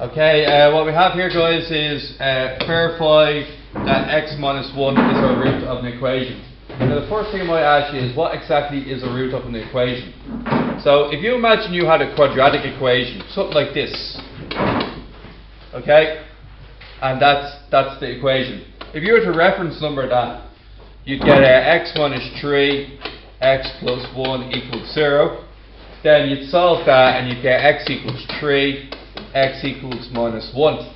Okay, what we have here, guys, is verify that x minus 1 is a root of an equation. Now, the first thing I might ask you is, what exactly is a root of an equation? So, if you imagine you had a quadratic equation, something like this, okay, and that's the equation. If you were to reference number that, you'd get x minus 3, x plus 1 equals 0. Then you'd solve that and you'd get x equals 3, x equals minus 1.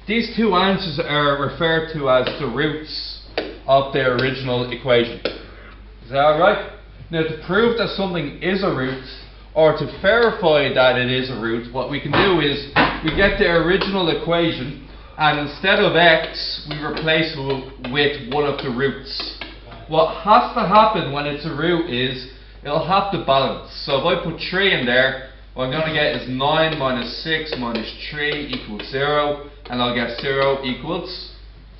These two answers are referred to as the roots of the original equation. Is that alright? Now, to prove that something is a root, or to verify that it is a root, what we can do is we get the original equation, and instead of x, we replace it with one of the roots. What has to happen when it's a root is it'll have to balance. So if I put 3 in there, what I'm going to get is 9 minus 6 minus 3 equals 0, and I'll get 0 equals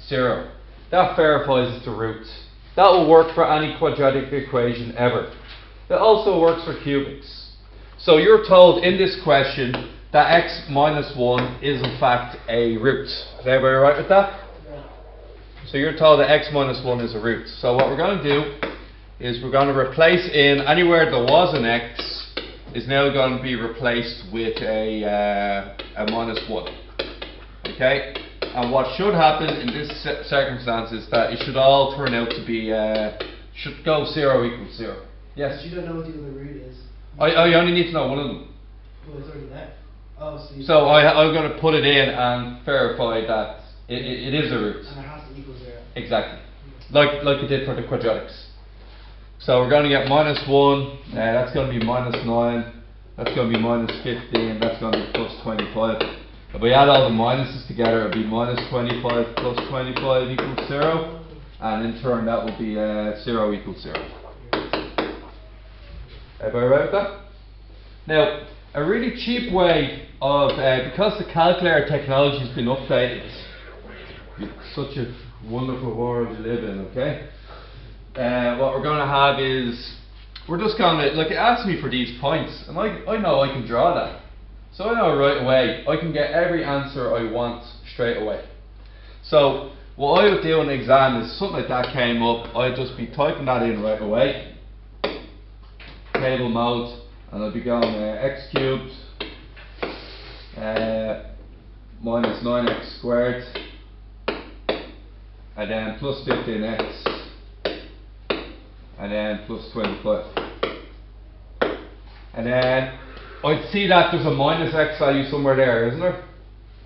0. That verifies it's a root. That will work for any quadratic equation ever. It also works for cubics. So you're told in this question that x minus 1 is in fact a root. Is everybody right with that? Yeah. So you're told that x minus 1 is a root. So what we're going to do is we're going to replace in anywhere there was an x is now going to be replaced with a minus 1. Okay? And what should happen in this circumstance is that it should all turn out to be, should go 0 equals 0. Yes? But you don't know what the other root is. I only need to know one of them. Well, it's already there. Oh, so I'm going to put it in and verify that it is a root. And it has to equal 0. Exactly. Like you did for the quadratics. So we're going to get minus 1, that's going to be minus 9, that's going to be minus 15, that's going to be plus 25. If we add all the minuses together, it will be minus 25 plus 25 equals 0, and in turn that will be 0 equals 0. Everybody right with that? Now, a really cheap way of, because the calculator technology has been updated, it's such a wonderful world we live in, okay? What we're going to have is, we're just going to, like, it asks me for these points, and I know I can draw that. So I know right away, I can get every answer I want straight away. So, what I would do in the exam is, something like that came up, I'd just be typing that in right away, table mode, and I'd be going x cubed minus 9x squared, and then plus 15x, and then plus 25. And then I'd see that there's a minus x value somewhere there, isn't there?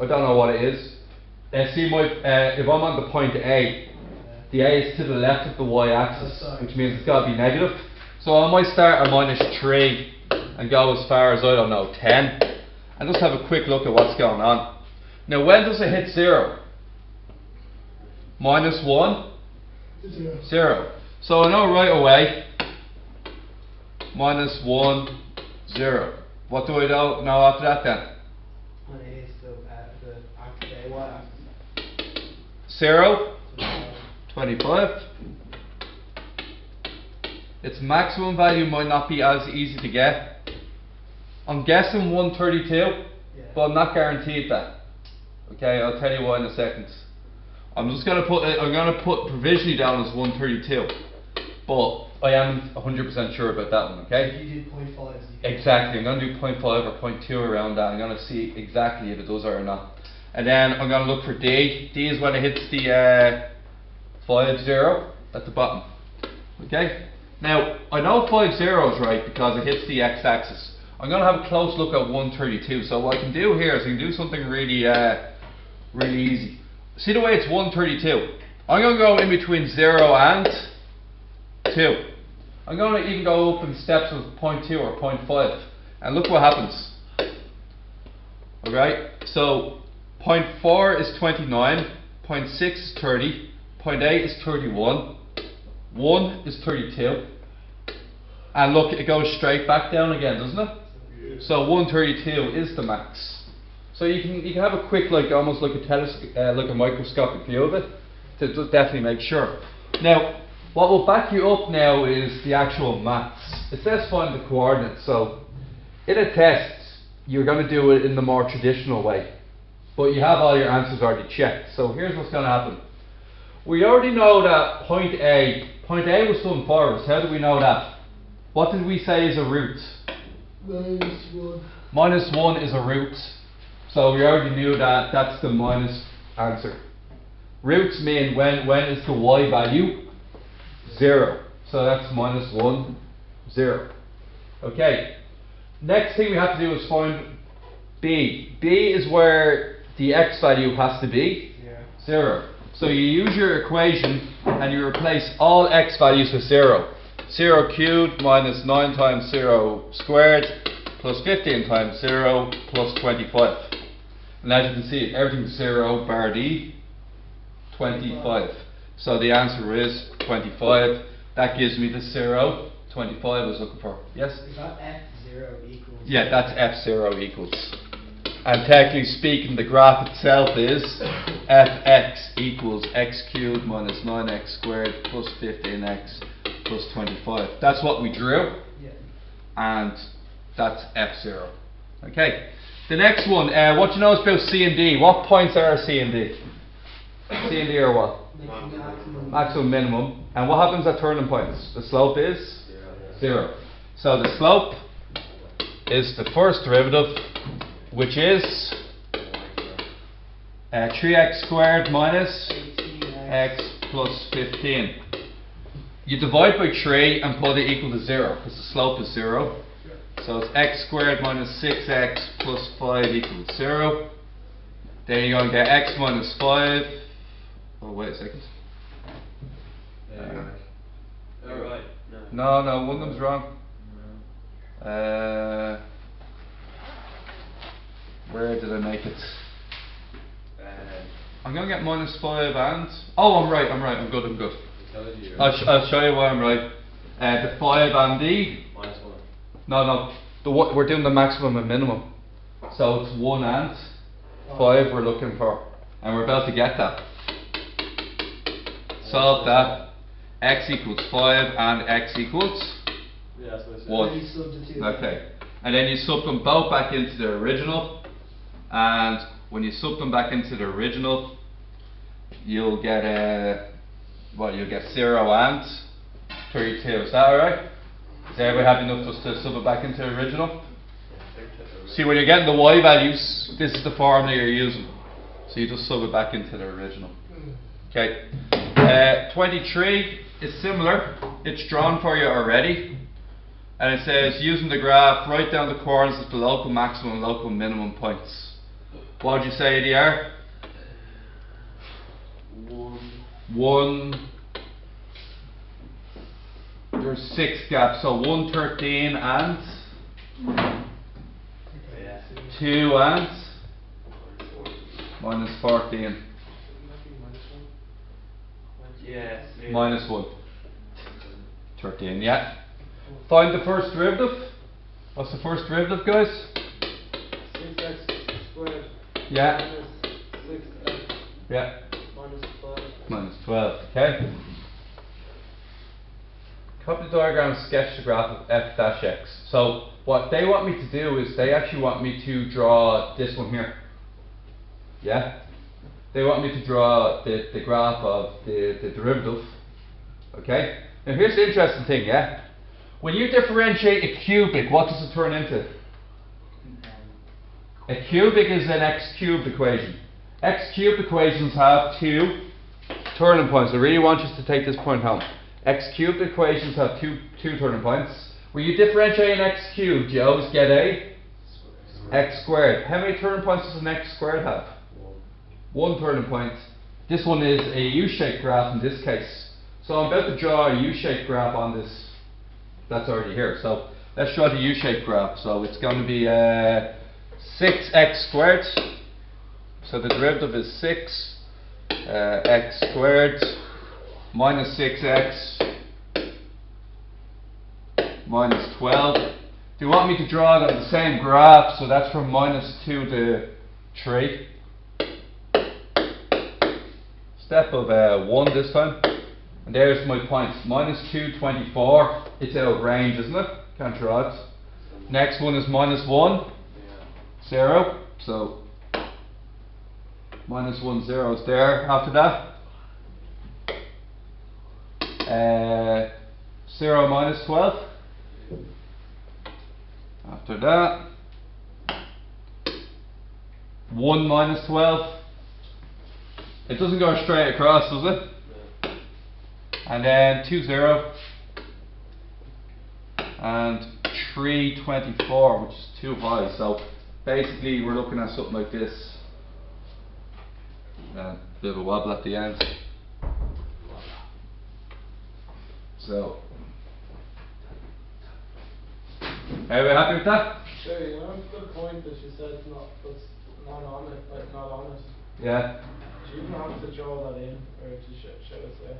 I don't know what it is. See my, if I'm on the point A, the A is to the left of the y-axis, which means it's got to be negative. So I might start at minus 3 and go as far as, I don't know, 10, and just have a quick look at what's going on. Now, when does it hit 0? Minus 1? 0. So I know right away, minus 1, 0. What do I know after that then? When it is the y-axis. 0, 25. Its maximum value might not be as easy to get. I'm guessing 132, yeah, but I'm not guaranteed that. Okay, I'll tell you why in a second. I'm just going to put provisionally down as 132, but I am 100% sure about that one. Okay. If you do 0.5. Exactly. I'm going to do 0.5 or 0.2 around that. I'm going to see exactly if it does or not. And then I'm going to look for D. D is when it hits the 50 at the bottom. Okay. Now, I know 50 is right because it hits the x-axis. I'm going to have a close look at 132. So what I can do here is I can do something really, really easy. See the way it's 132? I'm going to go in between 0 and 2. I'm going to even go up in steps of 0.2 or 0.5. And look what happens. Alright, so 0.4 is 29, 0.6 is 30, 0.8 is 31, 1 is 32, and look, it goes straight back down again, doesn't it? Yeah. So 132 is the max. So you can have a quick, like almost like a telescope, like a microscopic view of it, to just definitely make sure. Now, what will back you up now is the actual maths. It says find the coordinates. So in a test, you're going to do it in the more traditional way. but you have all your answers already checked. So here's what's going to happen. We already know that point A was done for us. How do we know that? What did we say is a root? -1. -1 is a root. So we already knew that. That's the minus answer. Roots mean when is the y value? 0. So that's -1, 0. Okay. Next thing we have to do is find B. B is where the x value has to be 0. So you use your equation and you replace all x values with 0. 0 cubed minus 9 times 0 squared plus 15 times 0 plus 25. And as you can see, everything's 0 bar d 25. So the answer is 25. That gives me the 0, 25 I was looking for. Yes? Is that f0 equals? Yeah, that's f0 equals. And technically speaking, the graph itself is fx equals x cubed minus 9x squared plus 15x plus 25. That's what we drew. Yeah. And that's f0. Okay. The next one, what do you know about C and D? What points are C and D? C and D are what? Maximum, minimum. And what happens at turning points? The slope is 0. So the slope is the first derivative, which is 3x squared minus x plus 15. You divide by 3 and put it equal to 0, because the slope is 0. So it's x squared minus 6x plus 5 equals 0. Then you're going to get x minus 5. Oh, wait a second. Alright. No, one of them's wrong. Where did I make it? I'm going to get minus 5 and... Oh, I'm right, I'm good. I'll show you why I'm right. The 5 and the... Minus 1. No. We're doing the maximum and minimum. So it's 1 and 5 we're looking for. And we're about to get that. Solve that. X equals 5 and x equals Yeah, that's what I said. 1. And you substitute. Okay. And then you sub them both back into the original. And when you sub them back into the original, you'll get you'll get 0 and 32. Is that alright? Is everybody happy enough just to sub it back into the original? See, when you're getting the y values, this is the formula you're using. So you just sub it back into the original. Okay. 23 is similar. It's drawn for you already. And it says, using the graph, write down the coordinates of the local maximum and local minimum points. What would you say they are? 1. There's 6 gaps, so 1, 13 and 2 and minus 14. Yeah. Minus 1. 13, yeah. Find the first derivative. What's the first derivative, guys? 6x squared. Yeah. Minus 6x Yeah. minus 5. Minus 12, okay. Copy the diagram, sketch the graph of f dash x. So what they want me to do is they actually want me to draw this one here. Yeah? They want me to draw the graph of the derivative. Okay? Now here's the interesting thing, yeah? When you differentiate a cubic, what does it turn into? A cubic is an x cubed equation. X cubed equations have 2 turning points. I really want you to take this point home. X cubed equations have two turning points. When you differentiate an x cubed, you always get a x squared. How many turning points does an x squared have? 1 turning point. This one is a U-shaped graph in this case. So I'm about to draw a U-shaped graph on this. That's already here. So let's draw the U-shaped graph. So it's going to be 6x squared. So the derivative is 6 x squared minus 6x minus 12. Do you want me to draw it on the same graph? So that's from minus 2 to 3. Step of 1 this time. And there's my points. Minus 2, 24. It's out of range, isn't it? Can't draw it. Next one is minus 1, 0. So minus 1, 0 is there after that. 0 minus 12. After that, 1 minus 12. It doesn't go straight across, does it? No. And then 2, 0. And 3, 24, which is too high. So basically, we're looking at something like this. Bit of a wobble at the end. So, are we happy with that? Sure, you know, it's a good point that she said it's not on it, like not on it. Yeah. Do you even have to draw that in, or to show us there?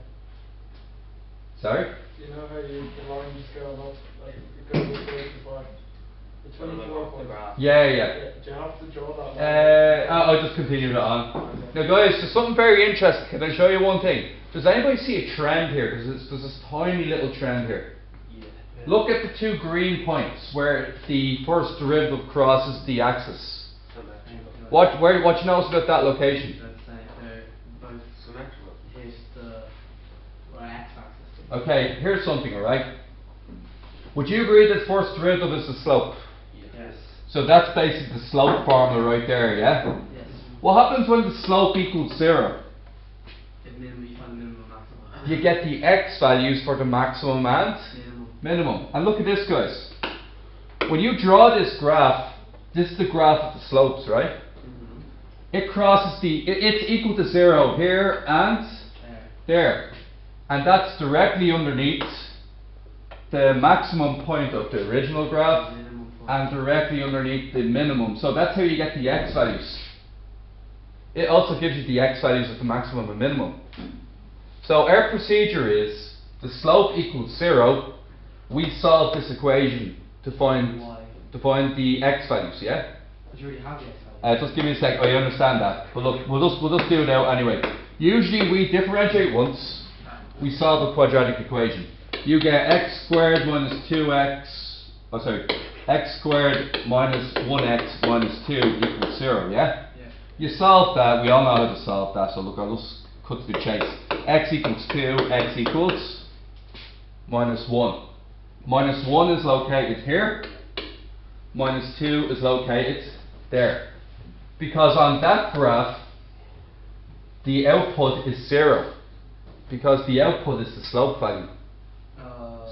Sorry? You know how the line just goes up, like it goes up before. The 24 point. Yeah. Do you have to draw that line? I'll just continue it on. Now guys, there's something very interesting. Can I show you one thing? Does anybody see a trend here? Because there's this tiny little trend here. Yeah. Look at the 2 green points where the first derivative crosses the axis. What you notice about that location? Let's say they're both Symmetrical. hit the x-axis. Okay, here's something, alright? Would you agree that first derivative is the slope? Yes. So that's basically the slope formula right there, yeah? Yes. What happens when the slope equals 0? You find minimum maximum. You get the x values for the maximum and Minimum. And look at this, guys. When you draw this graph, this is the graph of the slopes, right? Mm-hmm. It crosses it's equal to 0 here and there. And that's directly underneath the maximum point of the original graph Minimum point. and directly underneath the minimum. So that's how you get the x values. It also gives you the x values of the maximum and minimum. So our procedure is the slope equals 0. We solve this equation to find the x values, yeah? But you already have the x-axis. Just give me a sec. I understand that, but look, we'll just do it out anyway. Usually we differentiate once. We solve a quadratic equation. You get x squared minus 2x. Oh, sorry. X squared minus 1x minus 2 equals 0. Yeah. Yeah. You solve that. We all know how to solve that. So look, I'll just cut to the chase. X equals 2. X equals minus 1. Minus 1 is located here. Minus 2 is located there. Because on that graph, the output is 0. Because the output is the slope value.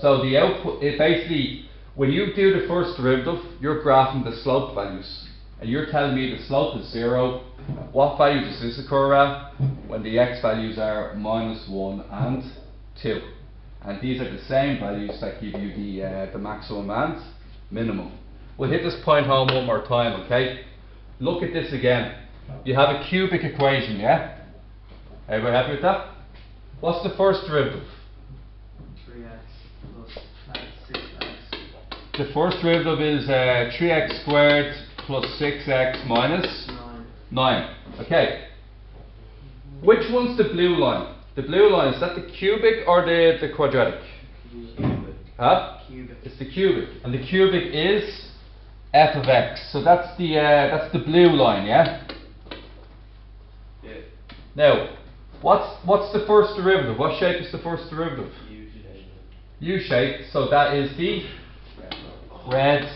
So the output, it basically, when you do the first derivative, you're graphing the slope values. And you're telling me the slope is 0. What value does this occur at? When the x values are minus 1 and 2. And these are the same values that give you the maximum and minimum. We'll hit this point home one more time, okay? Look at this again. You have a cubic equation, yeah? Everybody happy with that? What's the first derivative? 3x plus 6x. The first derivative is 3x squared plus 6x minus 9. Okay. Which one's the blue line? The blue line, is that the cubic or the quadratic? Cubic. Huh? Cubic. It's the cubic. And the cubic is f of x. So that's the blue line, yeah? Yeah. Now, what's the first derivative? What shape is the first derivative? U shape. So that is the red.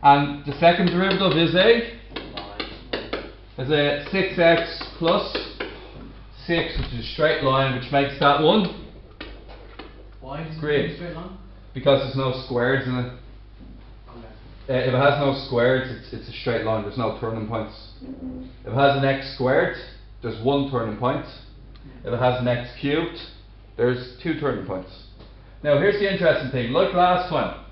And the second derivative is a 6x plus 6, which is a straight line, which makes that one. Why is Great. it a straight line? Because there's no squares in it. Okay. If it has no squares, it's a straight line. There's no turning points. If it has an x squared, there's one turning point. If it has an x cubed, there's 2 turning points. Now here's the interesting thing. Like last time,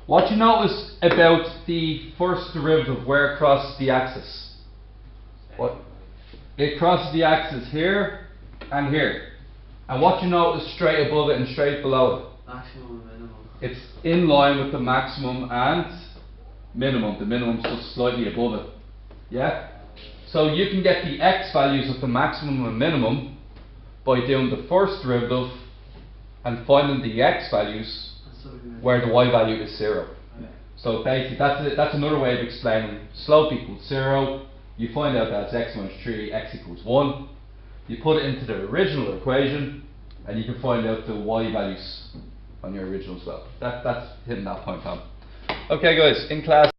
what you notice about the first derivative where it crosses the axis? What? It crosses the axis here and here. And what you notice straight above it and straight below it? Maximum and minimum. It's in line with the maximum and minimum. The minimum's just slightly above it. Yeah? So you can get the x values of the maximum and minimum by doing the first derivative and finding the x values where the y value is 0. Okay. So basically that's another way of explaining slope equals 0, you find out that it's x minus 3, x equals 1. You put it into the original equation, and you can find out the y values on your original as well. That's hitting that point, Tom. Okay guys, in class